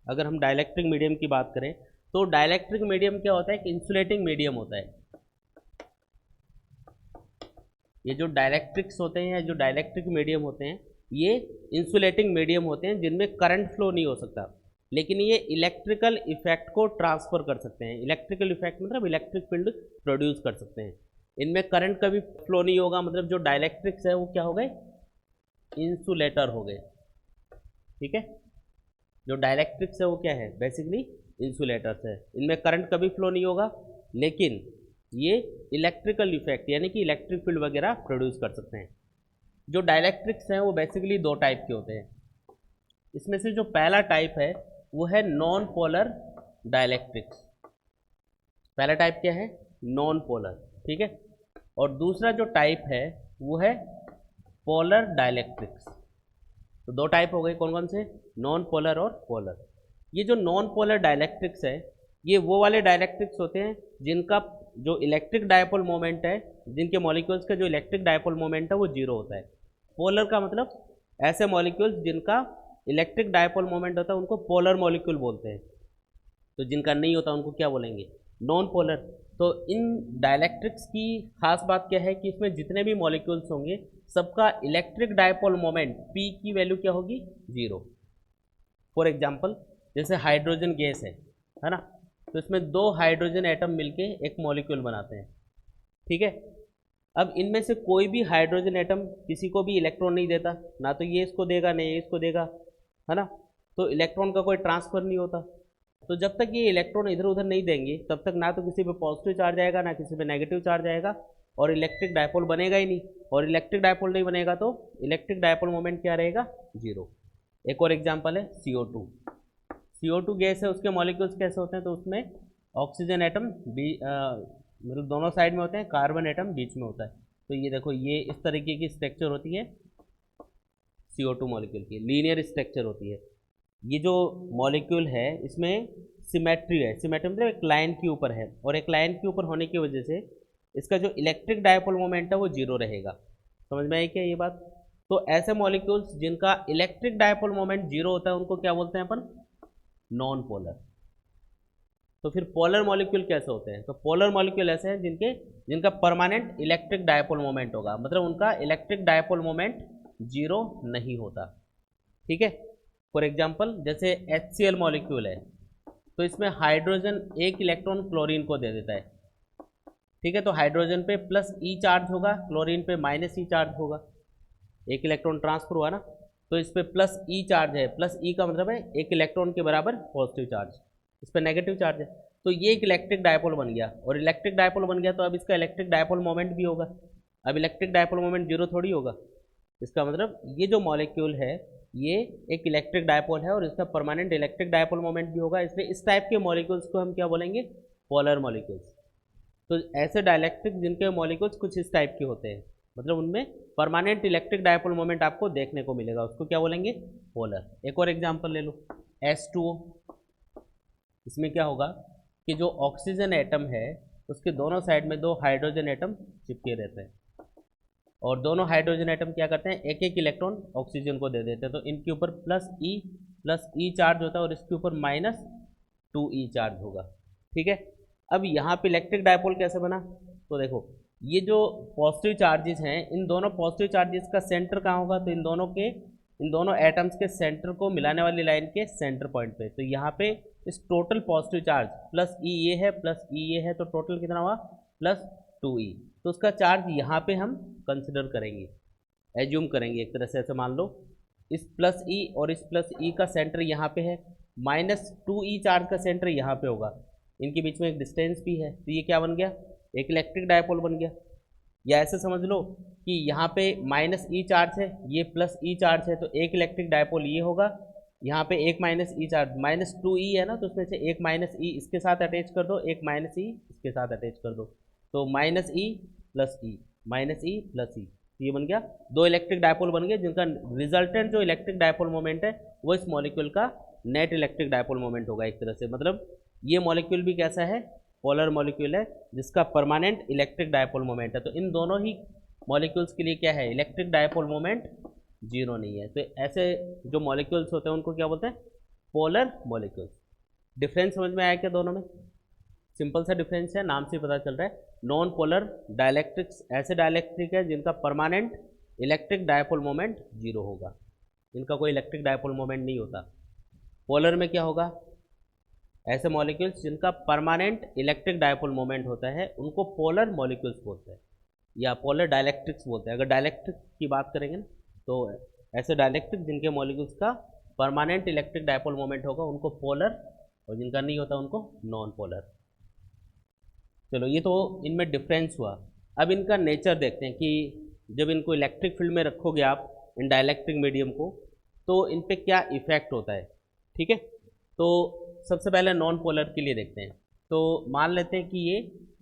अगर हम dielectric medium की बात करें तो डाइलेक्ट्रिक मीडियम क्या होता है, एक इंसुलेटिंग मीडियम होता है। ये जो डाइलेक्ट्रिक्स होते हैं या जो डाइलेक्ट्रिक मीडियम होते हैं ये इंसुलेटिंग मीडियम होते हैं जिनमें करंट फ्लो नहीं हो सकता, लेकिन ये इलेक्ट्रिकल इफेक्ट को ट्रांसफर कर सकते हैं। इलेक्ट्रिकल इफेक्ट मतलब इलेक्ट्रिक फील्ड प्रोड्यूस कर सकते हैं। इनमें करंट कभी फ्लो नहीं होगा, मतलब जो डाइलेक्ट्रिक्स है वो क्या हो गए, इंसुलेटर हो गए। ठीक है, जो डाइलेक्ट्रिक्स है वो क्या है, बेसिकली इंसुलेटर्स है। इनमें करंट कभी फ्लो नहीं होगा, लेकिन ये इलेक्ट्रिकल इफेक्ट यानी कि इलेक्ट्रिक फील्ड वगैरह प्रोड्यूस कर सकते हैं। जो डाइलेक्ट्रिक्स हैं वो बेसिकली दो टाइप के होते हैं। इसमें से जो पहला टाइप है वो है नॉन पोलर डाइलेक्ट्रिक्स। पहला टाइप क्या है, नॉन पोलर। ठीक है, और दूसरा जो टाइप है वो है पोलर डाइलेक्ट्रिक्स। तो दो टाइप हो गए, कौन कौन से, नॉन पोलर और पोलर। ये जो नॉन पोलर डाइलेक्ट्रिक्स है ये वो वाले डाइलेक्ट्रिक्स होते हैं जिनका जो इलेक्ट्रिक डायपोल मोमेंट है, जिनके मॉलिक्यूल्स का जो इलेक्ट्रिक डायपोल मोमेंट है वो जीरो होता है। पोलर का मतलब ऐसे मॉलिक्यूल्स जिनका इलेक्ट्रिक डायपोल मोमेंट होता है उनको पोलर मॉलिक्यूल बोलते हैं, तो जिनका नहीं होता उनको क्या बोलेंगे, नॉन पोलर। तो इन डाइलेक्ट्रिक्स की खास बात क्या है कि इसमें जितने भी मॉलिक्यूल्स होंगे सबका इलेक्ट्रिक डायपोल मोमेंट P की वैल्यू क्या होगी, जीरो। फॉर एग्जाम्पल जैसे हाइड्रोजन गैस है ना, तो इसमें दो हाइड्रोजन एटम मिलके एक मॉलिक्यूल बनाते हैं। ठीक है, अब इनमें से कोई भी हाइड्रोजन एटम किसी को भी इलेक्ट्रॉन नहीं देता, ना तो ये इसको देगा ना ये इसको देगा, है ना, तो इलेक्ट्रॉन का कोई ट्रांसफर नहीं होता। तो जब तक ये इलेक्ट्रॉन इधर उधर नहीं देंगे तब तक ना तो किसी पे पॉजिटिव चार्ज आएगा ना किसी पे नेगेटिव चार्ज आएगा, और इलेक्ट्रिक डायपोल बनेगा ही नहीं। और इलेक्ट्रिक डायपोल नहीं बनेगा तो इलेक्ट्रिक डायपोल मोमेंट क्या रहेगा, जीरो। एक और एग्जांपल है CO2। CO2 गैस है, उसके मॉलिक्यूल्स कैसे होते हैं, तो उसमें ऑक्सीजन एटम मतलब दोनों साइड में होते हैं, कार्बन एटम बीच में होता है। तो ये देखो ये इस तरीके की स्ट्रक्चर होती है CO2 मॉलिक्यूल की, लीनियर स्ट्रक्चर होती है। ये जो मॉलिक्यूल है इसमें सिमेट्री है, सिमेट्री मतलब एक लाइन के ऊपर है, और एक लाइन के ऊपर होने की वजह से इसका जो इलेक्ट्रिक डायपोल मोमेंट है वो जीरो रहेगा। समझ में आई क्या ये बात। तो ऐसे मॉलिक्यूल्स जिनका इलेक्ट्रिक डायपोल मोमेंट जीरो होता है उनको क्या बोलते हैं अपन, नॉन पोलर। तो फिर पोलर मॉलिक्यूल कैसे होते हैं, तो पोलर मॉलिक्यूल ऐसे हैं जिनका परमानेंट इलेक्ट्रिक डायपोल मोमेंट होगा, मतलब उनका इलेक्ट्रिक डायपोल मोमेंट जीरो नहीं होता। ठीक है, फॉर एग्जांपल जैसे HCl मॉलिक्यूल है, तो इसमें हाइड्रोजन एक इलेक्ट्रॉन क्लोरीन को दे देता है। ठीक है, तो हाइड्रोजन पे प्लस E चार्ज होगा, क्लोरीन पे माइनस E चार्ज होगा, एक इलेक्ट्रॉन ट्रांसफर हुआ ना, तो इस पर प्लस E चार्ज है, प्लस E का मतलब है एक इलेक्ट्रॉन के बराबर पॉजिटिव चार्ज, इस पर नेगेटिव चार्ज है। तो ये एक इलेक्ट्रिक डायपोल बन गया, और इलेक्ट्रिक डायपोल बन गया तो अब इसका इलेक्ट्रिक डायपोल मोमेंट भी होगा। अब इलेक्ट्रिक डायपोल मोमेंट जीरो थोड़ी होगा, इसका मतलब ये जो मॉलिक्यूल है ये एक इलेक्ट्रिक डायपोल है और इसका परमानेंट इलेक्ट्रिक डायपोल मोमेंट भी होगा, इसलिए इस टाइप के मॉलिक्यूल्स को हम क्या बोलेंगे, पोलर मॉलिक्यूल्स। तो ऐसे डाइलेक्ट्रिक जिनके मॉलिक्यूल्स कुछ इस टाइप के होते हैं, मतलब उनमें परमानेंट इलेक्ट्रिक डायपोल मोमेंट आपको देखने को मिलेगा, उसको क्या बोलेंगे, पोलर। एक और एग्जांपल ले लो, H2O। इसमें क्या होगा कि जो ऑक्सीजन एटम है उसके दोनों साइड में दो हाइड्रोजन एटम चिपके रहते हैं, और दोनों हाइड्रोजन एटम क्या करते हैं, एक एक इलेक्ट्रॉन ऑक्सीजन को दे देते हैं। तो इनके ऊपर प्लस ई चार्ज होता है और इसके ऊपर -2E चार्ज होगा। ठीक है, अब यहाँ पे इलेक्ट्रिक डायपोल कैसे बना, तो देखो ये जो पॉजिटिव चार्जेस हैं इन दोनों पॉजिटिव चार्जेस का सेंटर कहाँ होगा, तो इन दोनों एटम्स के सेंटर को मिलाने वाली लाइन के सेंटर पॉइंट पे। तो यहाँ पे इस टोटल पॉजिटिव चार्ज प्लस ई ये है प्लस ई ये है, तो टोटल कितना हुआ, +2E। तो उसका चार्ज यहाँ पे हम कंसिडर करेंगे, एज्यूम करेंगे एक तरह से, ऐसे मान लो इस +E और इस +E का सेंटर यहाँ पे है, -2E चार्ज का सेंटर यहाँ पे होगा, इनके बीच में एक डिस्टेंस भी है, तो ये क्या बन गया, एक इलेक्ट्रिक डायपोल बन गया। या ऐसे समझ लो कि यहाँ पे -E चार्ज है, ये +E चार्ज है, तो एक इलेक्ट्रिक डायपोल ये होगा, यहाँ पे एक -E चार्ज, -2E है ना, तो उसमें से एक -E इसके साथ अटैच कर दो, एक -E इसके साथ अटैच कर दो, तो -E + E -E + E, ये बन गया दो इलेक्ट्रिक डायपोल बन गए, जिनका रिजल्टेंट जो इलेक्ट्रिक डायपोल मोमेंट है वो इस मॉलिक्यूल का नेट इलेक्ट्रिक डायपोल मोमेंट होगा एक तरह से। मतलब ये मॉलिक्यूल भी कैसा है, पोलर मॉलिक्यूल है जिसका परमानेंट इलेक्ट्रिक डायपोल मोमेंट है। तो इन दोनों ही मॉलिक्यूल्स के लिए क्या है, इलेक्ट्रिक डायपोल मोमेंट जीरो नहीं है। तो ऐसे जो मॉलिक्यूल्स होते हैं उनको क्या बोलते हैं, पोलर मॉलिक्यूल्स। डिफरेंस समझ में आया क्या दोनों में? सिंपल सा डिफरेंस है, नाम से पता चल रहा है। नॉन पोलर डाइलेक्ट्रिक्स ऐसे डाइलेक्ट्रिक है जिनका permanent electric dipole moment zero होगा, इनका कोई इलेक्ट्रिक डायपोल मोमेंट नहीं होता। पोलर में क्या होगा? ऐसे मॉलिक्यूल्स जिनका परमानेंट इलेक्ट्रिक डायपोल मोमेंट होता है उनको पोलर मॉलिक्यूल्स बोलते हैं या पोलर डाइलेक्ट्रिक्स बोलते हैं। अगर डाइलेक्ट्रिक की बात करेंगे ना तो ऐसे डाइलेक्ट्रिक जिनके मॉलिक्यूल्स का परमानेंट इलेक्ट्रिक डायपोल मोमेंट होगा उनको पोलर, और जिनका नहीं होता उनको नॉन पोलर। चलो ये तो इनमें डिफरेंस हुआ। अब इनका नेचर देखते हैं कि जब इनको इलेक्ट्रिक फील्ड में रखोगे आप इन डाइलेक्ट्रिक मीडियम को तो इन पे क्या इफेक्ट होता है। ठीक है, तो सबसे पहले नॉन पोलर के लिए देखते हैं। तो मान लेते हैं कि ये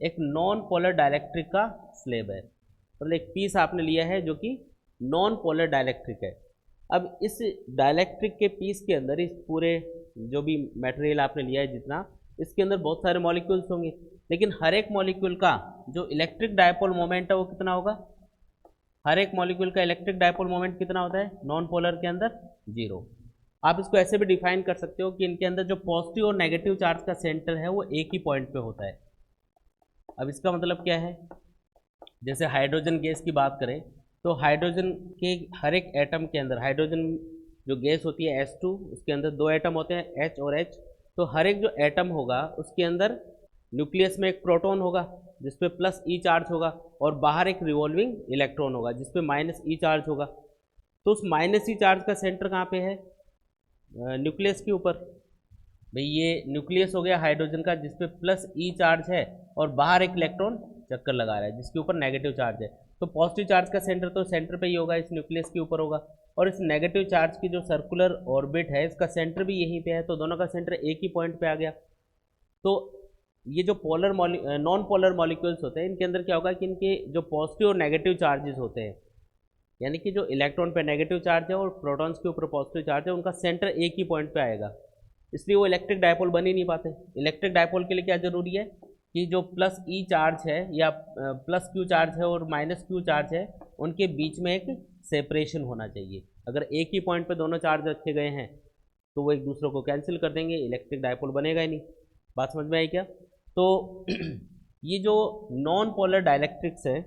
एक नॉन पोलर डाइलेक्ट्रिक का स्लेब है, मतलब एक पीस आपने लिया है जो कि नॉन पोलर डाइलेक्ट्रिक है। अब इस डाइलेक्ट्रिक के पीस के अंदर इस पूरे जो भी मटेरियल आपने लिया है जितना, इसके अंदर बहुत सारे मॉलिक्यूल्स होंगे, लेकिन हर एक मॉलिक्यूल का जो इलेक्ट्रिक डायपोल मोमेंट है वो कितना होगा? हर एक मॉलिक्यूल का इलेक्ट्रिक डायपोल मोमेंट कितना होता है नॉन पोलर के अंदर? जीरो। आप इसको ऐसे भी डिफाइन कर सकते हो कि इनके अंदर जो पॉजिटिव और नेगेटिव चार्ज का सेंटर है वो एक ही पॉइंट पे होता है। अब इसका मतलब क्या है? जैसे हाइड्रोजन गैस की बात करें तो हाइड्रोजन के हर एक एटम के अंदर, हाइड्रोजन जो गैस होती है H2, उसके अंदर दो एटम होते हैं H और H। तो हर एक जो एटम होगा उसके अंदर न्यूक्लियस में एक प्रोटॉन होगा जिसपे प्लस ई चार्ज होगा, और बाहर एक रिवॉल्विंग इलेक्ट्रॉन होगा जिसपे माइनस ई चार्ज होगा। तो उस माइनस ई चार्ज का सेंटर कहाँ पे है? न्यूक्लियस के ऊपर। भाई ये न्यूक्लियस हो गया हाइड्रोजन का जिसपे प्लस ई चार्ज है, और बाहर एक इलेक्ट्रॉन चक्कर लगा रहा है जिसके ऊपर नेगेटिव चार्ज है। तो पॉजिटिव चार्ज का सेंटर तो सेंटर पे ही होगा, इस न्यूक्लियस के ऊपर होगा, और इस नेगेटिव चार्ज की जो सर्कुलर ऑर्बिट है इसका सेंटर भी यहीं पे है, तो दोनों का सेंटर एक ही पॉइंट पे आ गया। तो ये जो पोलर नॉन पोलर मॉलिक्यूल्स होते हैं इनके अंदर क्या होगा कि इनके जो पॉजिटिव और नेगेटिव चार्जेस होते हैं, यानी कि जो इलेक्ट्रॉन पे नेगेटिव चार्ज है और प्रोटॉन्स के ऊपर पॉजिटिव चार्ज है, उनका सेंटर एक ही पॉइंट पे आएगा, इसलिए वो इलेक्ट्रिक डायपोल बन ही नहीं पाते। इलेक्ट्रिक डायपोल के लिए क्या जरूरी है कि जो प्लस ई चार्ज है या प्लस क्यू चार्ज है और माइनस क्यू चार्ज है उनके बीच में एक सेपरेशन होना चाहिए। अगर एक ही पॉइंट पे दोनों चार्ज रखे गए हैं तो वो एक दूसरे को कैंसिल कर देंगे, इलेक्ट्रिक डायपोल बनेगा ही नहीं। बात समझ में आई क्या? तो ये जो नॉन पोलर डाइलेक्ट्रिक्स है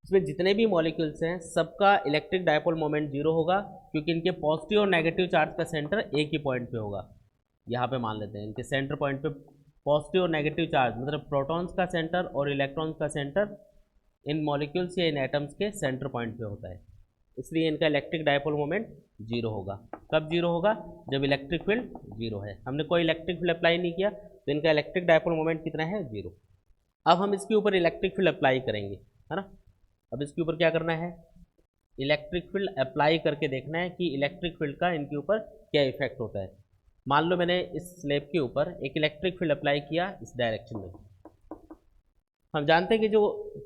इसमें जितने भी मॉलिक्यूल्स हैं सबका इलेक्ट्रिक डायपोल मोमेंट जीरो होगा, क्योंकि इनके पॉजिटिव और नेगेटिव चार्ज का सेंटर एक ही पॉइंट पे होगा। यहाँ पे मान लेते हैं इनके सेंटर पॉइंट पे पॉजिटिव और नेगेटिव चार्ज, मतलब प्रोटॉन्स का सेंटर और इलेक्ट्रॉन्स का सेंटर इन मॉलिक्यूल्स या इन एटम्स के सेंटर पॉइंट पे होता है, इसलिए इनका इलेक्ट्रिक डायपोल मोमेंट जीरो होगा। कब जीरो होगा? जब इलेक्ट्रिक फील्ड जीरो है। हमने कोई इलेक्ट्रिक फील्ड अप्लाई नहीं किया तो इनका इलेक्ट्रिक डायपोल मोमेंट कितना है? जीरो। अब हम इसके ऊपर इलेक्ट्रिक फील्ड अप्लाई करेंगे, है ना। अब इसके ऊपर क्या करना है? इलेक्ट्रिक फील्ड अप्लाई करके देखना है कि इलेक्ट्रिक फील्ड का इनके ऊपर क्या इफेक्ट होता है। मान लो मैंने इस स्लैब के ऊपर एक इलेक्ट्रिक फील्ड अप्लाई किया इस डायरेक्शन में। हम जानते हैं कि जो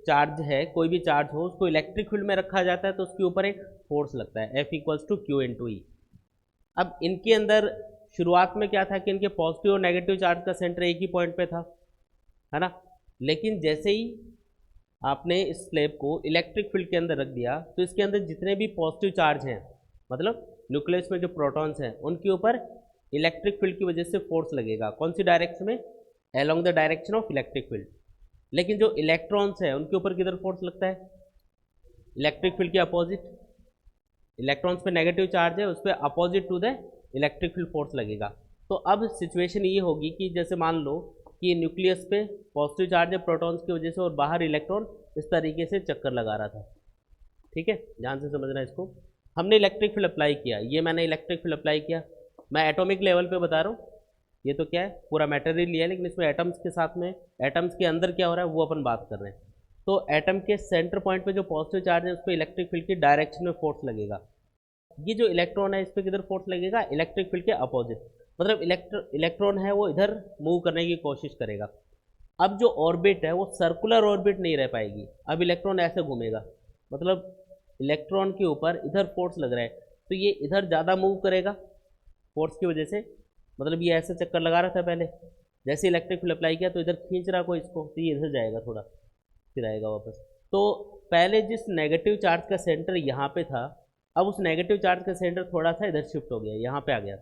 चार्ज है, कोई भी चार्ज हो उसको इलेक्ट्रिक फील्ड में रखा जाता है तो उसके ऊपर एक फोर्स लगता है F=Q×E। अब इनके अंदर शुरुआत में क्या था कि इनके पॉजिटिव और नेगेटिव चार्ज का सेंटर एक ही पॉइंट पे था, है ना। लेकिन जैसे ही आपने इस स्लैब को इलेक्ट्रिक फील्ड के अंदर रख दिया तो इसके अंदर जितने भी पॉजिटिव चार्ज हैं, मतलब न्यूक्लियस में जो प्रोटॉन्स हैं, उनके ऊपर इलेक्ट्रिक फील्ड की वजह से फोर्स लगेगा। कौन सी डायरेक्शन में? Along the direction of electric field. लेकिन जो इलेक्ट्रॉन्स हैं उनके ऊपर किधर फोर्स लगता है? इलेक्ट्रिक फील्ड के अपोजिट। इलेक्ट्रॉन्स पे नेगेटिव चार्ज है, उस पर opposite to the electric field force लगेगा। तो अब सिचुएशन ये होगी कि जैसे मान लो कि न्यूक्लियस पे पॉजिटिव चार्ज है प्रोटॉन्स की वजह से और बाहर इलेक्ट्रॉन इस तरीके से चक्कर लगा रहा था। ठीक है, ध्यान से समझना इसको। हमने इलेक्ट्रिक फील्ड अप्लाई किया, ये मैंने इलेक्ट्रिक फील्ड अप्लाई किया, मैं एटॉमिक लेवल पे बता रहा हूँ। ये तो क्या है, पूरा मटेरियल लिया है, लेकिन इसमें एटम्स के साथ में एटम्स के अंदर क्या हो रहा है वो अपन बात कर रहे हैं। तो एटम के सेंटर पॉइंट पे जो पॉजिटिव चार्ज है उस पर इलेक्ट्रिक फील्ड की डायरेक्शन में फोर्स लगेगा। ये जो इलेक्ट्रॉन है इस पर किधर फोर्स लगेगा? इलेक्ट्रिक फील्ड के अपोजिट। मतलब इलेक्ट्रॉन है वो इधर मूव करने की कोशिश करेगा। अब जो ऑर्बिट है वो सर्कुलर ऑर्बिट नहीं रह पाएगी, अब इलेक्ट्रॉन ऐसे घूमेगा, मतलब इलेक्ट्रॉन के ऊपर इधर फोर्स लग रहा है तो ये इधर ज़्यादा मूव करेगा फोर्स की वजह से। मतलब ये ऐसे चक्कर लगा रहा था पहले, जैसे इलेक्ट्रिक फील्ड अप्लाई किया तो इधर खींच रहा कोई इसको, तो ये इधर जाएगा थोड़ा, फिर आएगा वापस। तो पहले जिस नेगेटिव चार्ज का सेंटर यहाँ पे था, अब उस नेगेटिव चार्ज का सेंटर थोड़ा सा इधर शिफ्ट हो गया, यहाँ पे आ गया।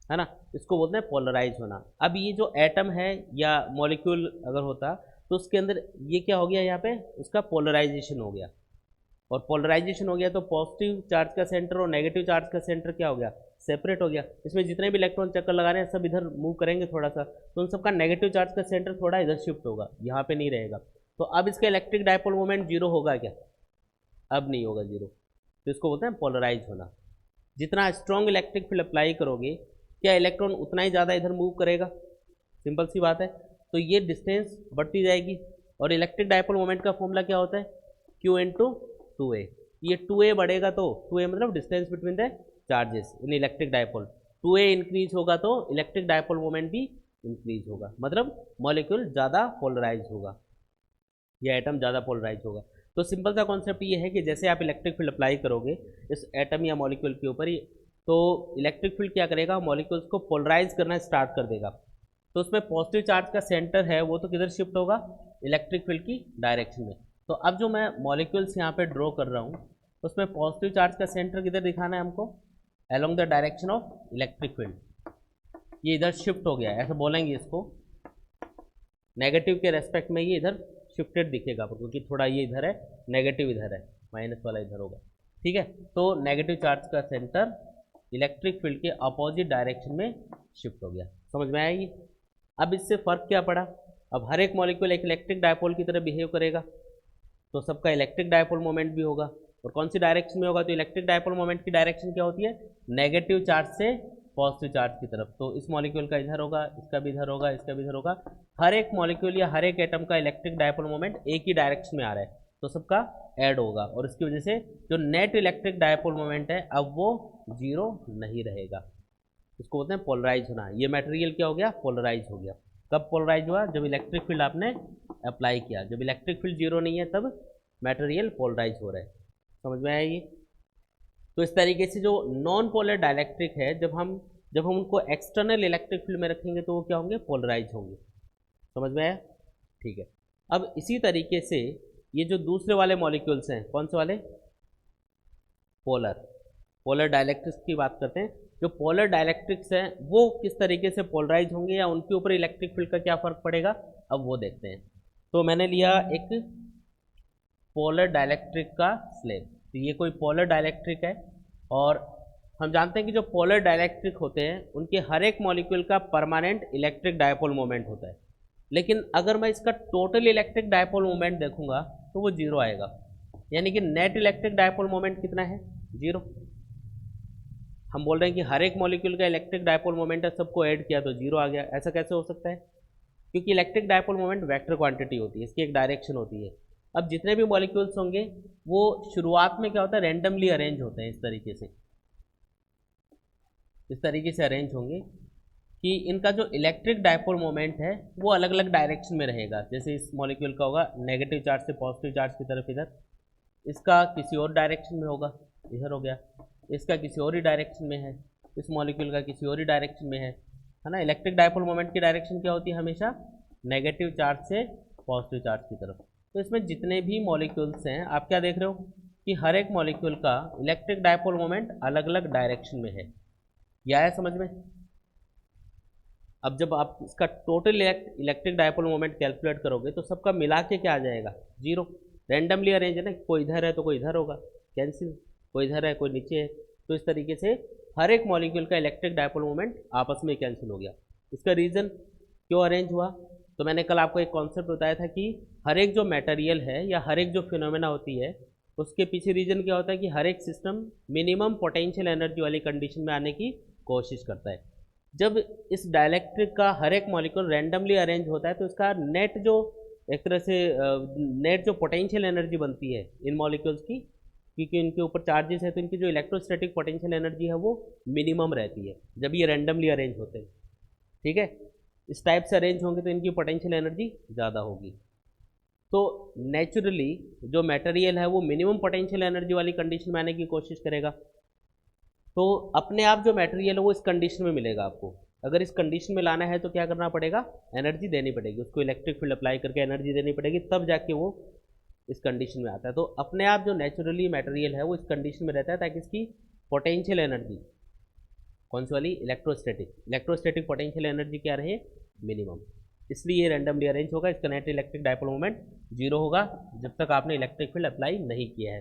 है ना, इसको बोलते हैं पोलराइज होना। अब ये जो एटम है या मॉलिक्यूल अगर होता तो उसके अंदर ये क्या हो गया, यहाँ पे उसका पोलराइजेशन हो गया, और पोलराइजेशन हो गया तो पॉजिटिव चार्ज का सेंटर और नेगेटिव चार्ज का सेंटर क्या हो गया, सेपरेट हो गया। इसमें जितने भी इलेक्ट्रॉन चक्कर लगा रहे हैं सब इधर मूव करेंगे थोड़ा सा, तो उन सबका नेगेटिव चार्ज का सेंटर थोड़ा इधर शिफ्ट होगा, यहाँ पे नहीं रहेगा। तो अब इसका इलेक्ट्रिक डायपोल मोमेंट जीरो होगा क्या, अब नहीं होगा जीरो, तो इसको बोलते हैं पोलराइज होना। जितना स्ट्रॉन्ग इलेक्ट्रिक फील्ड अप्लाई करोगे क्या इलेक्ट्रॉन उतना ही ज़्यादा इधर मूव करेगा, सिंपल सी बात है। तो ये डिस्टेंस बढ़ती जाएगी, और इलेक्ट्रिक डायपोल मोमेंट का फॉर्मूला क्या होता है, क्यू इंटू टू ए। ये टू ए बढ़ेगा तो टू ए मतलब distance between the charges in electric dipole, two a increase होगा तो इलेक्ट्रिक डायपोल मोमेंट भी इंक्रीज होगा, मतलब मॉलिक्यूल ज़्यादा पोलराइज होगा या एटम ज़्यादा पोलराइज होगा। तो सिंपल सा कॉन्सेप्ट ये है कि जैसे आप इलेक्ट्रिक फील्ड अप्लाई करोगे इस एटम या मॉलिक्यूल के ऊपर, तो इलेक्ट्रिक फील्ड क्या करेगा, मॉलिक्यूल्स को पोलराइज करना स्टार्ट कर देगा। तो उसमें पॉजिटिव चार्ज का सेंटर है वो तो किधर शिफ्ट होगा, इलेक्ट्रिक फील्ड की डायरेक्शन में। तो अब जो मैं मॉलिक्यूल्स यहाँ पे ड्रॉ कर रहा हूँ उसमें पॉजिटिव चार्ज का सेंटर किधर दिखाना है हमको, along the direction of electric field, ये इधर शिफ्ट हो गया ऐसा बोलेंगे इसको। नेगेटिव के रेस्पेक्ट में ये इधर शिफ्टेड दिखेगा आपको, क्योंकि थोड़ा ये इधर है, नेगेटिव इधर है, माइनस वाला इधर होगा, ठीक है। तो नेगेटिव चार्ज का सेंटर इलेक्ट्रिक फील्ड के अपोजिट डायरेक्शन में शिफ्ट हो गया, समझ में आया ये। अब इससे फ़र्क क्या पड़ा, अब हर एक मॉलिक्यूल एक इलेक्ट्रिक डायपोल की तरह बिहेव करेगा, तो सबका इलेक्ट्रिक डायपोल मोमेंट भी होगा, और कौन सी डायरेक्शन में होगा, तो इलेक्ट्रिक डायपोल मोमेंट की डायरेक्शन क्या होती है, नेगेटिव चार्ज से पॉजिटिव चार्ज की तरफ। तो इस मॉलिक्यूल का इधर होगा, इसका भी इधर होगा, इसका भी इधर होगा। हर एक मॉलिक्यूल या हर एक एटम का इलेक्ट्रिक डायपोल मोमेंट एक ही डायरेक्शन में आ रहा है, तो सबका ऐड होगा, और इसकी वजह से जो नेट इलेक्ट्रिक डायपोल मोमेंट है अब वो जीरो नहीं रहेगा। इसको बोलते हैं पोलराइज होना। ये मटेरियल क्या हो गया, पोलराइज हो गया। कब पोलराइज हुआ, जब इलेक्ट्रिक फील्ड आपने अप्लाई किया। जब इलेक्ट्रिक फील्ड जीरो नहीं है तब मटेरियल पोलराइज हो रहा है, समझ में आया ये। तो इस तरीके से जो नॉन पोलर डाइलेक्ट्रिक है, जब हम उनको एक्सटर्नल इलेक्ट्रिक फील्ड में रखेंगे तो वो क्या होंगे, पोलराइज होंगे, समझ में आया, ठीक है। अब इसी तरीके से ये जो दूसरे वाले मॉलिक्यूल्स हैं, कौन से वाले, पोलर डाइलेक्ट्रिक्स की बात करते हैं। जो पोलर डाइलेक्ट्रिक्स हैं वो किस तरीके से पोलराइज होंगे या उनके ऊपर इलेक्ट्रिक फील्ड का क्या फ़र्क पड़ेगा, अब वो देखते हैं। तो मैंने लिया एक पोलर डाइलेक्ट्रिक का स्लेब, तो ये कोई पोलर डाइलेक्ट्रिक है, और हम जानते हैं कि जो पोलर डाइलेक्ट्रिक होते हैं उनके हर एक मॉलिक्यूल का परमानेंट इलेक्ट्रिक डायपोल मोमेंट होता है। लेकिन अगर मैं इसका टोटल इलेक्ट्रिक डायपोल मोमेंट देखूंगा तो वो जीरो आएगा, यानी कि नेट इलेक्ट्रिक डायपोल मोमेंट कितना है, जीरो। हम बोल रहे हैं कि हर एक मॉलिक्यूल का इलेक्ट्रिक डायपोल मोमेंट है, सबको ऐड किया तो जीरो आ गया, ऐसा कैसे हो सकता है, क्योंकि electric dipole moment vector quantity होती है, इसकी एक डायरेक्शन होती है। अब जितने भी मॉलिक्यूल्स होंगे वो शुरुआत में क्या होता है, रैंडमली अरेंज होते हैं, इस तरीके से अरेंज होंगे कि इनका जो इलेक्ट्रिक डायपोल मोमेंट है वो अलग अलग डायरेक्शन में रहेगा। जैसे इस मॉलिक्यूल का होगा नेगेटिव चार्ज से पॉजिटिव चार्ज की तरफ इधर, इसका किसी और डायरेक्शन में होगा, इधर हो गया, इसका किसी और ही डायरेक्शन में है, इस मॉलिक्यूल का किसी और ही डायरेक्शन में है ना। इलेक्ट्रिक डायपोल मोमेंट की डायरेक्शन क्या होती है, हमेशा नेगेटिव चार्ज से पॉजिटिव चार्ज की तरफ। तो इसमें जितने भी मॉलिक्यूल्स हैं आप क्या देख रहे हो कि हर एक मॉलिक्यूल का इलेक्ट्रिक डायपोल मोमेंट अलग अलग डायरेक्शन में है, यह है समझ में। अब जब आप इसका total electric dipole moment calculate करोगे तो सबका मिला के क्या आ जाएगा, जीरो। रैंडमली अरेंज है ना, कोई इधर है तो कोई इधर होगा, कैंसिल, कोई इधर है कोई नीचे है, तो इस तरीके से हर एक मॉलिक्यूल का इलेक्ट्रिक डायपोल मोमेंट आपस में कैंसिल हो गया। इसका रीज़न क्यों अरेंज हुआ, तो मैंने कल आपको एक कॉन्सेप्ट बताया था कि हर एक जो मटेरियल है या हर एक जो फिनोमेना होती है उसके पीछे रीज़न क्या होता है कि हर एक सिस्टम मिनिमम पोटेंशियल एनर्जी वाली कंडीशन में आने की कोशिश करता है। जब इस डाइलेक्ट्रिक का हर एक मॉलिक्यूल रैंडमली अरेंज होता है तो इसका नेट जो एक तरह से नेट जो पोटेंशियल एनर्जी बनती है इन मॉलिक्यूल्स की, क्योंकि इनके ऊपर चार्जेस है तो इनकी जो इलेक्ट्रोस्टैटिक पोटेंशियल एनर्जी है वो मिनिमम रहती है जब ये रैंडमली अरेंज होते हैं, ठीक है। इस टाइप से अरेंज होंगे तो इनकी पोटेंशियल एनर्जी ज़्यादा होगी। तो नेचुरली जो मटेरियल है वो मिनिमम पोटेंशियल एनर्जी वाली कंडीशन में आने की कोशिश करेगा। तो अपने आप जो मटेरियल है वो इस कंडीशन में मिलेगा आपको। अगर इस कंडीशन में लाना है तो क्या करना पड़ेगा, एनर्जी देनी पड़ेगी, उसको इलेक्ट्रिक फील्ड अप्लाई करके एनर्जी देनी पड़ेगी, तब जाके वो इस कंडीशन में आता है। तो अपने आप जो नेचुरली मटेरियल है वो इस कंडीशन में रहता है ताकि इसकी पोटेंशियल एनर्जी कौन सी वाली? इलेक्ट्रोस्टैटिक। इलेक्ट्रोस्टैटिक पोटेंशियल एनर्जी क्या रहे? मिनिमम। इसलिए ये रैंडमली अरेंज होगा, इसका net electric dipole moment zero होगा जब तक आपने इलेक्ट्रिक फील्ड अप्लाई नहीं किया है।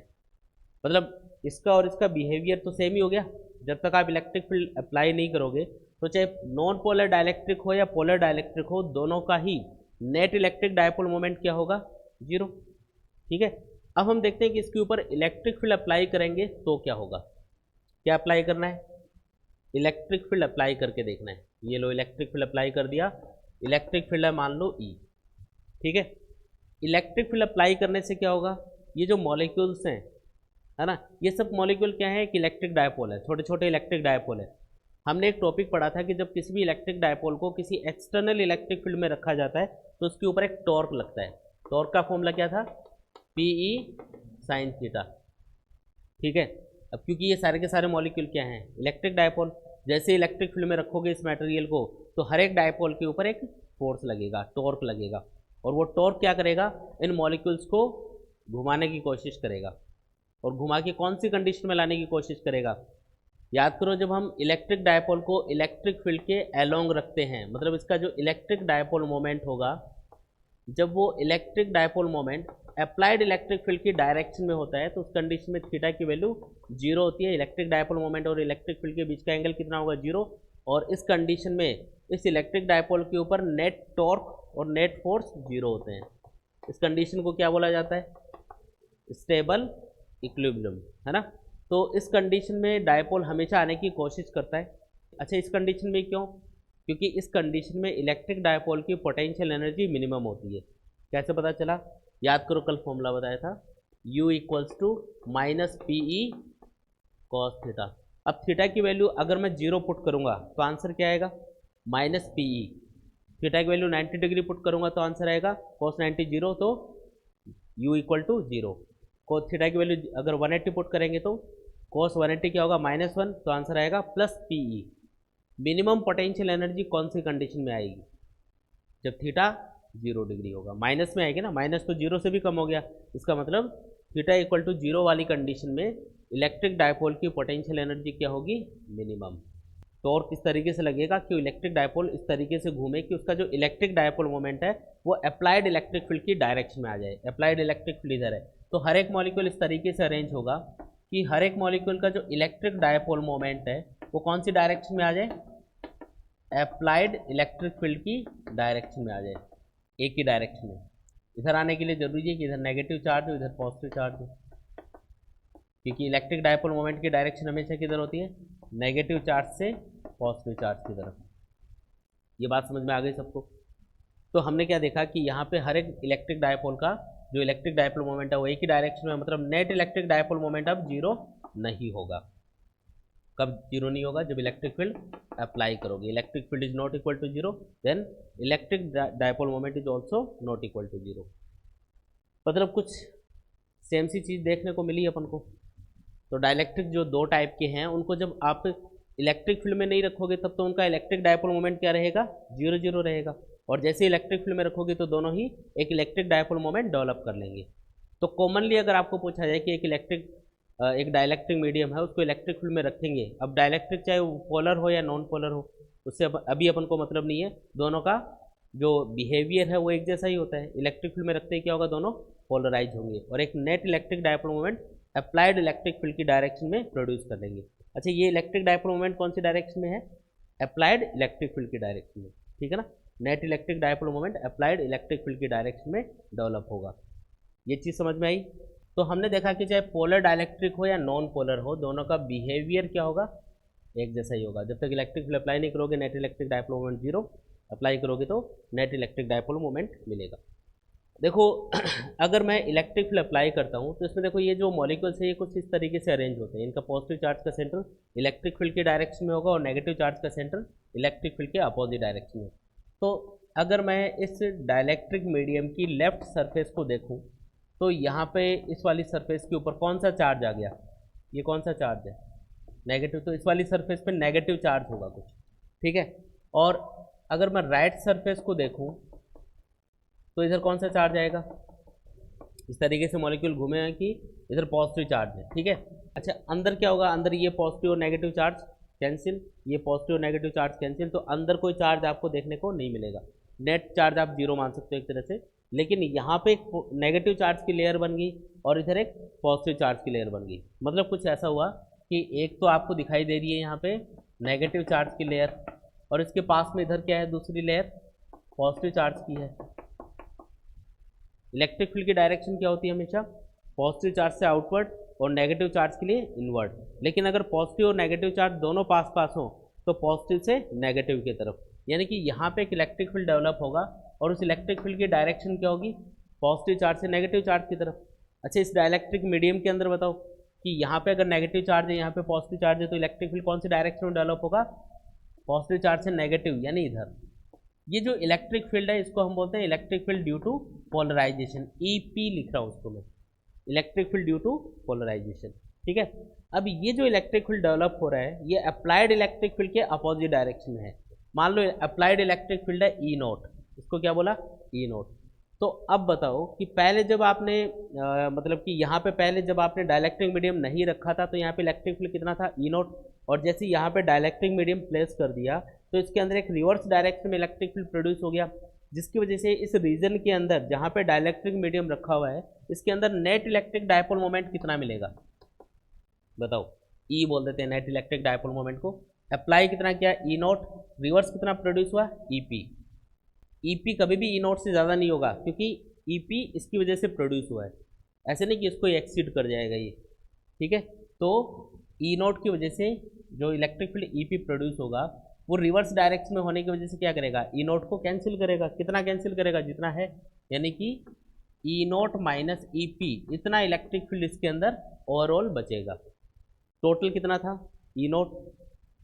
मतलब इसका और इसका बिहेवियर तो सेम ही हो गया। जब तक आप इलेक्ट्रिक फील्ड अप्लाई नहीं करोगे तो चाहे नॉन पोलर डाइलेक्ट्रिक हो या पोलर डाइलेक्ट्रिक हो, दोनों का ही नेट इलेक्ट्रिक डायपोल मोमेंट क्या होगा? जीरो। ठीक है, अब हम देखते हैं कि इसके ऊपर इलेक्ट्रिक फील्ड अप्लाई करेंगे तो क्या होगा। क्या अप्लाई करना है? इलेक्ट्रिक फील्ड अप्लाई करके देखना है। ये लो, इलेक्ट्रिक फील्ड अप्लाई कर दिया। इलेक्ट्रिक फील्ड है मान लो ई। ठीक है, इलेक्ट्रिक फील्ड अप्लाई करने से क्या होगा? ये जो मॉलिक्यूल्स हैं, है ना, ये सब मॉलिक्यूल क्या है? कि इलेक्ट्रिक डायपोल है, छोटे छोटे इलेक्ट्रिक डायपोल है। हमने एक टॉपिक पढ़ा था कि जब किसी भी इलेक्ट्रिक डायपोल को किसी एक्सटर्नल इलेक्ट्रिक फील्ड में रखा जाता है तो उसके ऊपर एक टॉर्क लगता है। टॉर्क का फॉर्मूला क्या था? PE sine theta. ठीक है, अब क्योंकि ये सारे के सारे मॉलिक्यूल क्या हैं? Electric dipole. जैसे इलेक्ट्रिक फील्ड में रखोगे इस मटेरियल को तो हर एक डायपोल के ऊपर एक फोर्स लगेगा, टॉर्क लगेगा, और वो टॉर्क क्या करेगा? इन मॉलिक्यूल्स को घुमाने की कोशिश करेगा। और घुमा के कौन सी कंडीशन में लाने की कोशिश करेगा? याद करो, जब हम इलेक्ट्रिक डायपोल को इलेक्ट्रिक फील्ड के अलोंग रखते हैं, मतलब इसका जो इलेक्ट्रिक डायपोल मोमेंट होगा, जब वो electric dipole moment applied electric field की डायरेक्शन में होता है तो उस कंडीशन में थीटा की वैल्यू जीरो होती है। इलेक्ट्रिक डायपोल मोमेंट और इलेक्ट्रिक फील्ड के बीच का एंगल कितना होगा? जीरो। और इस कंडीशन में इस इलेक्ट्रिक डायपोल के ऊपर नेट टॉर्क और नेट फोर्स जीरो होते हैं। इस कंडीशन को क्या बोला जाता है? स्टेबल इक्विलिब्रियम, है ना। तो इस कंडीशन में डायपोल हमेशा आने की कोशिश करता है। अच्छा, इस कंडीशन में क्यों? क्योंकि इस कंडीशन में इलेक्ट्रिक डायपोल की पोटेंशियल एनर्जी मिनिमम होती है। कैसे पता चला? याद करो, कल फॉर्मूला बताया था, U equals to minus p e cos theta. अब थीटा की वैल्यू अगर मैं जीरो पुट करूंगा तो आंसर क्या आएगा? Minus p e. थीटा की वैल्यू 90 डिग्री पुट करूंगा तो आंसर आएगा कॉस 90 जीरो, तो U इक्वल टू जीरो। को थीटा की वैल्यू अगर 180 पुट करेंगे तो कॉस 180 क्या होगा? -1, तो आंसर आएगा plus P E. Minimum potential energy कौन सी कंडीशन में आएगी? जब थीटा 0 डिग्री होगा। माइनस में आएगी ना, माइनस तो जीरो से भी कम हो गया, इसका मतलब थीटा इक्वल टू जीरो वाली कंडीशन में इलेक्ट्रिक डायपोल की पोटेंशियल एनर्जी क्या होगी? मिनिमम। टॉर्क इस तरीके से लगेगा कि इलेक्ट्रिक डायपोल इस तरीके से घूमे कि उसका जो इलेक्ट्रिक डायपोल मोमेंट है वो अप्लाइड इलेक्ट्रिक फील्ड की डायरेक्शन में आ जाए। अप्लाइड इलेक्ट्रिक फील्ड इधर है तो हर एक मॉलिक्यूल इस तरीके से अरेंज होगा कि हर एक मॉलिक्यूल का जो इलेक्ट्रिक डायपोल मोमेंट है वो कौन सी डायरेक्शन में आ जाए? अप्लाइड इलेक्ट्रिक फील्ड की डायरेक्शन में आ जाए, एक ही डायरेक्शन में। इधर आने के लिए जरूरी है कि इधर नेगेटिव चार्ज हो, इधर पॉजिटिव चार्ज हो, क्योंकि इलेक्ट्रिक डायपोल मोमेंट की डायरेक्शन हमेशा किधर होती है? नेगेटिव चार्ज से पॉजिटिव चार्ज की तरफ। ये बात समझ में आ गई सबको? तो हमने क्या देखा कि यहाँ पे हर एक इलेक्ट्रिक डायपोल का जो इलेक्ट्रिक डायपोल मोमेंट है वो एक ही डायरेक्शन में, मतलब नेट इलेक्ट्रिक डायपोल मोमेंट अब जीरो नहीं होगा। कब जीरो नहीं होगा? जब इलेक्ट्रिक फील्ड अप्लाई करोगे। Electric field is not equal to zero, then electric dipole moment is also not equal to zero. मतलब कुछ सेम सी चीज़ देखने को मिली अपन को। तो डाइलेक्ट्रिक जो दो टाइप के हैं उनको जब आप इलेक्ट्रिक फील्ड में नहीं रखोगे तब तो उनका इलेक्ट्रिक डायपोल मोमेंट क्या रहेगा? जीरो जीरो रहेगा। और जैसे इलेक्ट्रिक फील्ड में रखोगे तो दोनों ही एक इलेक्ट्रिक डायपोल मोमेंट डेवलप कर लेंगे। तो कॉमनली अगर आपको पूछा जाए कि एक डाइलेक्ट्रिक मीडियम है उसको इलेक्ट्रिक फील्ड में रखेंगे, अब डाइलेक्ट्रिक चाहे वो पोलर हो या नॉन पोलर हो उससे अभी अपन को मतलब नहीं है, दोनों का जो बिहेवियर है वो एक जैसा ही होता है। इलेक्ट्रिक फील्ड में रखते ही क्या होगा? दोनों पोलराइज होंगे और एक net electric dipole moment applied electric field की डायरेक्शन में प्रोड्यूस कर देंगे। अच्छा, ये इलेक्ट्रिक डायपोल मोमेंट कौन सी डायरेक्शन में है? अप्लाइड इलेक्ट्रिक फील्ड की डायरेक्शन में, ठीक है ना। Net electric dipole moment applied electric field की डायरेक्शन में डेवलप होगा। ये चीज़ समझ में आई? तो हमने देखा कि चाहे पोलर डाइलेक्ट्रिक हो या नॉन पोलर हो, दोनों का बिहेवियर क्या होगा? एक जैसा ही होगा। जब तक इलेक्ट्रिक फील्ड अप्लाई नहीं करोगे net electric dipole moment zero, apply करोगे तो नेट इलेक्ट्रिक डायपोल मोमेंट मिलेगा। देखो अगर मैं इलेक्ट्रिक फील्ड अप्लाई करता हूँ तो इसमें देखो ये जो मॉलिक्यूल्स है ये कुछ इस तरीके से अरेंज होते हैं। इनका पॉजिटिव चार्ज का सेंटर इलेक्ट्रिक फील्ड के डायरेक्शन में होगा और नेगेटिव चार्ज का सेंटर इलेक्ट्रिक फील्ड के अपोजिट डायरेक्शन में। तो अगर मैं इस डाइलेक्ट्रिक मीडियम की लेफ्ट सरफेस को देखूँ तो यहाँ पे इस वाली सरफेस के ऊपर कौन सा चार्ज आ गया? ये कौन सा चार्ज है? नेगेटिव। तो इस वाली सरफेस पे नेगेटिव चार्ज होगा कुछ, ठीक है। और अगर मैं राइट सरफेस को देखूँ तो इधर कौन सा चार्ज आएगा? इस तरीके से मॉलिक्यूल घूमे हैं कि इधर पॉजिटिव चार्ज है, ठीक है। अच्छा, अंदर क्या होगा? अंदर ये पॉजिटिव और नेगेटिव चार्ज कैंसिल, ये पॉजिटिव और नेगेटिव चार्ज कैंसिल, तो अंदर कोई चार्ज आपको देखने को नहीं मिलेगा। नेट चार्ज आप जीरो मान सकते हो एक तरह से। लेकिन यहाँ पे एक नेगेटिव चार्ज की लेयर बन गई और इधर एक पॉजिटिव चार्ज की लेयर बन गई। मतलब कुछ ऐसा हुआ कि एक तो आपको दिखाई दे रही है यहाँ पे नेगेटिव चार्ज की लेयर, और इसके पास में इधर क्या है, दूसरी लेयर पॉजिटिव चार्ज की है। इलेक्ट्रिक फील्ड की डायरेक्शन क्या होती है हमेशा, पॉजिटिव चार्ज से आउटवर्ड और नेगेटिव चार्ज के लिए इनवर्ड। लेकिन अगर पॉजिटिव और नेगेटिव चार्ज दोनों पास पास हो तो पॉजिटिव से नेगेटिव की तरफ, यानी कि यहाँ पे एक इलेक्ट्रिक फील्ड डेवलप होगा और उस इलेक्ट्रिक फील्ड की डायरेक्शन क्या होगी, पॉजिटिव चार्ज से नेगेटिव चार्ज की तरफ। अच्छा, इस डाइलेक्ट्रिक मीडियम के अंदर बताओ कि यहाँ पे अगर नेगेटिव चार्ज है, यहाँ पे पॉजिटिव चार्ज है, तो इलेक्ट्रिक फील्ड कौन सी डायरेक्शन में डेवलप होगा, पॉजिटिव चार्ज से नेगेटिव, यानी इधर। ये जो इलेक्ट्रिक फील्ड है इसको हम बोलते हैं electric field due to polarisation, EP लिख रहा हूँ उसको मैं, electric field due to polarisation. ठीक है, अब ये जो इलेक्ट्रिक फील्ड डेवलप हो रहा है ये अप्लाइड इलेक्ट्रिक फील्ड के अपोजिट डायरेक्शन में है। मान लो अप्लाइड इलेक्ट्रिक फील्ड है ई नोट, इसको क्या बोला, ई नोट। तो अब बताओ कि पहले जब आपने मतलब कि यहाँ पे पहले जब आपने डाइलेक्ट्रिक मीडियम नहीं रखा था तो यहाँ पे इलेक्ट्रिक फील्ड कितना था, ई नोट। और जैसे यहाँ पे डाइलेक्ट्रिक मीडियम प्लेस कर दिया तो इसके अंदर एक रिवर्स डायरेक्शन में इलेक्ट्रिक फील्ड प्रोड्यूस हो गया, जिसकी वजह से इस रीजन के अंदर जहाँ पे डाइलेक्ट्रिक मीडियम रखा हुआ है इसके अंदर नेट इलेक्ट्रिक डायपोल मोमेंट कितना मिलेगा, बताओ। ई बोल देते हैं नेट इलेक्ट्रिक डायपोल मोमेंट को। अप्लाई कितना किया, ई नोट, रिवर्स कितना प्रोड्यूस हुआ, ईपी। ईपी कभी भी ई नोट से ज़्यादा नहीं होगा क्योंकि ईपी इसकी वजह से प्रोड्यूस हुआ है, ऐसे नहीं कि इसको एक्सीड कर जाएगा ये। ठीक है, तो ई नोट की वजह से जो इलेक्ट्रिक फील्ड ईपी प्रोड्यूस होगा वो रिवर्स डायरेक्शन में होने की वजह से क्या करेगा, ई नोट को कैंसिल करेगा। कितना कैंसिल करेगा, जितना है, यानी कि ई नोट माइनस ई पी, इतना इलेक्ट्रिक फील्ड इसके अंदर ओवरऑल बचेगा। टोटल कितना था, ई नोट,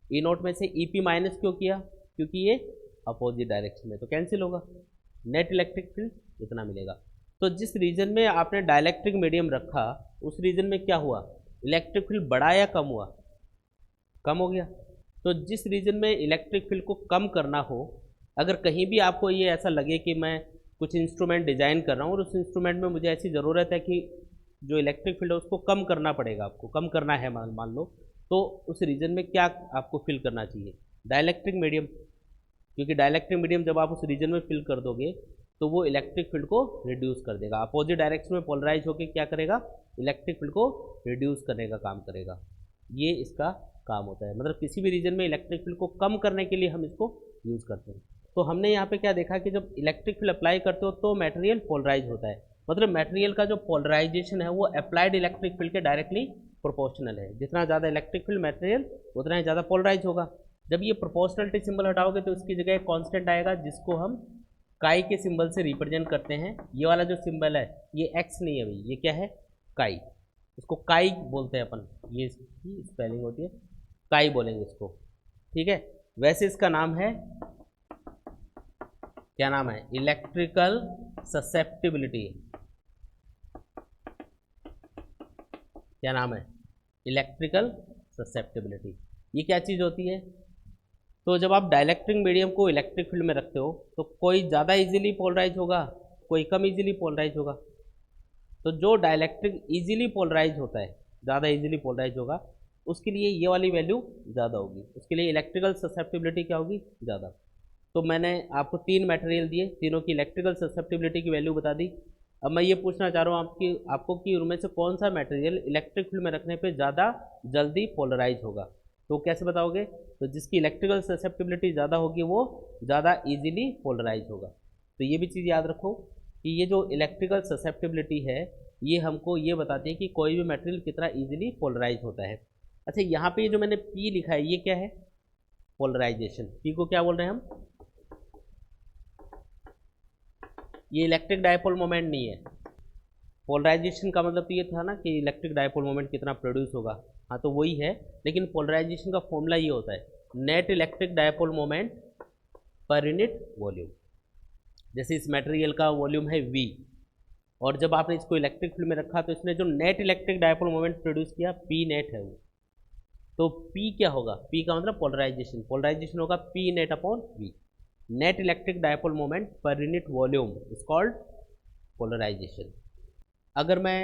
ई नोट में से ई पी माइनस क्यों किया, क्योंकि ये अपोजिट डायरेक्शन में, तो कैंसिल होगा। नेट इलेक्ट्रिक फील्ड इतना मिलेगा। तो जिस रीजन में आपने डाइलेक्ट्रिक मीडियम रखा उस रीजन में क्या हुआ, इलेक्ट्रिक फील्ड बढ़ा या कम हुआ, कम हो गया। तो जिस रीजन में इलेक्ट्रिक फील्ड को कम करना हो, अगर कहीं भी आपको ये ऐसा लगे कि मैं कुछ इंस्ट्रूमेंट डिजाइन कर रहा हूँ और उस इंस्ट्रूमेंट में मुझे ऐसी ज़रूरत है कि जो इलेक्ट्रिक फील्ड है उसको कम करना पड़ेगा, आपको कम करना है मान लो, तो उस रीजन में क्या आपको फिल करना चाहिए, डाइलेक्ट्रिक मीडियम। क्योंकि डाइलेक्ट्रिक मीडियम जब आप उस रीजन में फिल कर दोगे तो वो इलेक्ट्रिक फील्ड को रिड्यूस कर देगा, अपोजिट डायरेक्शन में पोलराइज होकर क्या करेगा, इलेक्ट्रिक फील्ड को रिड्यूस करने का काम करेगा। ये इसका काम होता है, मतलब किसी भी रीजन में इलेक्ट्रिक फील्ड को कम करने के लिए हम इसको यूज़ करते हैं। तो हमने यहाँ पे क्या देखा कि जब इलेक्ट्रिक फील्ड अप्लाई करते हो तो मटेरियल पोलराइज होता है, मतलब मटेरियल का जो पोलराइजेशन है वो अप्लाइड इलेक्ट्रिक फील्ड के डायरेक्टली प्रोपोर्शनल है। जितना ज़्यादा इलेक्ट्रिक फील्ड मटेरियल उतना ही ज़्यादा पोलराइज होगा। जब ये प्रोपोर्शनलिटी सिंबल हटाओगे तो इसकी जगह एक कांस्टेंट आएगा जिसको हम काई के सिंबल से रिप्रेजेंट करते हैं। ये वाला जो सिंबल है ये एक्स नहीं है भाई, ये क्या है, काई, इसको काई बोलते हैं अपन, ये इसकी स्पेलिंग होती है, काई बोलेंगे इसको। ठीक है, वैसे इसका नाम है, क्या नाम है, इलेक्ट्रिकल ससेप्टिबिलिटी। क्या नाम है, इलेक्ट्रिकल ससेप्टिबिलिटी। ये क्या चीज़ होती है, तो जब आप डाइलेक्ट्रिक मीडियम को इलेक्ट्रिक फील्ड में रखते हो तो कोई ज़्यादा इजीली पोलराइज होगा, कोई कम इजीली पोलराइज होगा। तो जो डाइलेक्ट्रिक इजीली पोलराइज होता है, ज़्यादा इजीली पोलराइज होगा, उसके लिए ये वाली वैल्यू ज़्यादा होगी, उसके लिए इलेक्ट्रिकल ससेप्टिबिलिटी क्या होगी, ज़्यादा। तो मैंने आपको 3 मटेरियल दिए, तीनों की इलेक्ट्रिकल ससेप्टिबिलिटी की वैल्यू बता दी। अब मैं ये पूछना चाह रहा हूँ आपको कि उनमें से कौन सा मटेरियल इलेक्ट्रिक फील्ड में रखने पे ज़्यादा जल्दी पोलराइज होगा। तो कैसे बताओगे, तो जिसकी इलेक्ट्रिकल ससेप्टिबिलिटी ज़्यादा होगी वो ज़्यादा इजीली पोलराइज होगा। तो ये भी चीज़ याद रखो कि ये जो इलेक्ट्रिकल ससेप्टिबिलिटी है ये हमको ये बताती है कि कोई भी मटेरियल कितना इजीली पोलराइज होता है। अच्छा, यहाँ पे जो मैंने P लिखा है ये क्या है, पोलराइजेशन। P को क्या बोल रहे हैं हम, ये इलेक्ट्रिक डायपोल मोमेंट नहीं है। पोलराइजेशन का मतलब तो ये था ना कि इलेक्ट्रिक डायपोल मोमेंट कितना प्रोड्यूस होगा, हाँ तो वही है, लेकिन पोलराइजेशन का फॉर्मूला ये होता है net electric dipole moment per unit volume. जैसे इस मटेरियल का वॉल्यूम है V और जब आपने इसको इलेक्ट्रिक फील्ड में रखा तो इसने जो net electric dipole moment produce किया P नेट है वो। तो P क्या होगा, P का मतलब पोलराइजेशन, पोलराइजेशन होगा P net upon V। Net electric dipole moment per unit volume is called polarisation. अगर मैं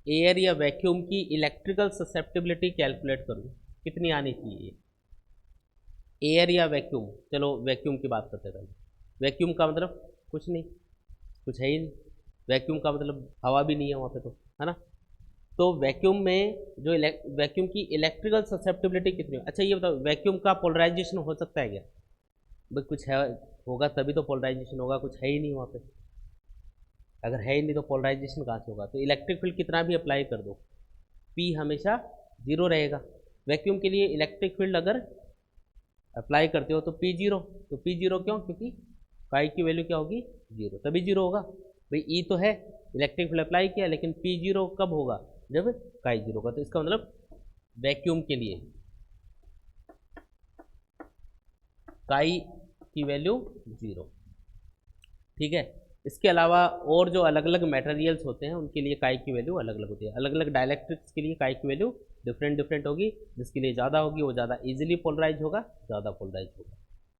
एयर या वैक्यूम की इलेक्ट्रिकल ससेप्टिबिलिटी कैलकुलेट करूँ कितनी आनी चाहिए, एयर या वैक्यूम, चलो वैक्यूम की बात करते हैं पहले। वैक्यूम का मतलब कुछ नहीं, कुछ है ही नहीं। वैक्यूम का मतलब हवा भी नहीं है वहाँ पे, तो है ना। तो वैक्यूम में जो वैक्यूम की इलेक्ट्रिकल ससेप्टिबिलिटी कितनी है? अच्छा ये बताओ, वैक्यूम का पोलराइजेशन हो सकता है क्या? भाई कुछ है, होगा तभी तो पोलराइजेशन होगा, कुछ है ही नहीं वहाँ पे। अगर है ही नहीं तो पोलराइजेशन कहाँ से होगा? तो इलेक्ट्रिक फील्ड कितना भी अप्लाई कर दो, पी हमेशा जीरो रहेगा। वैक्यूम के लिए इलेक्ट्रिक फील्ड अगर अप्लाई करते हो तो पी जीरो। तो पी जीरो क्यों? क्योंकि काई की वैल्यू क्या होगी? जीरो, तभी जीरो होगा। भाई ई तो है, इलेक्ट्रिक फील्ड अप्लाई किया, लेकिन पी जीरो कब होगा? जब काई जीरो होगा। तो इसका मतलब वैक्यूम के लिए काई की वैल्यू जीरो। ठीक है। इसके अलावा और जो अलग अलग मटेरियल्स होते हैं उनके लिए काई की वैल्यू अलग अलग होती है। अलग अलग डायलैक्ट्रिक्स के लिए काई की वैल्यू डिफरेंट डिफरेंट होगी। जिसके लिए ज़्यादा होगी वो ज़्यादा इजीली पोलराइज होगा, ज़्यादा पोलराइज होगा।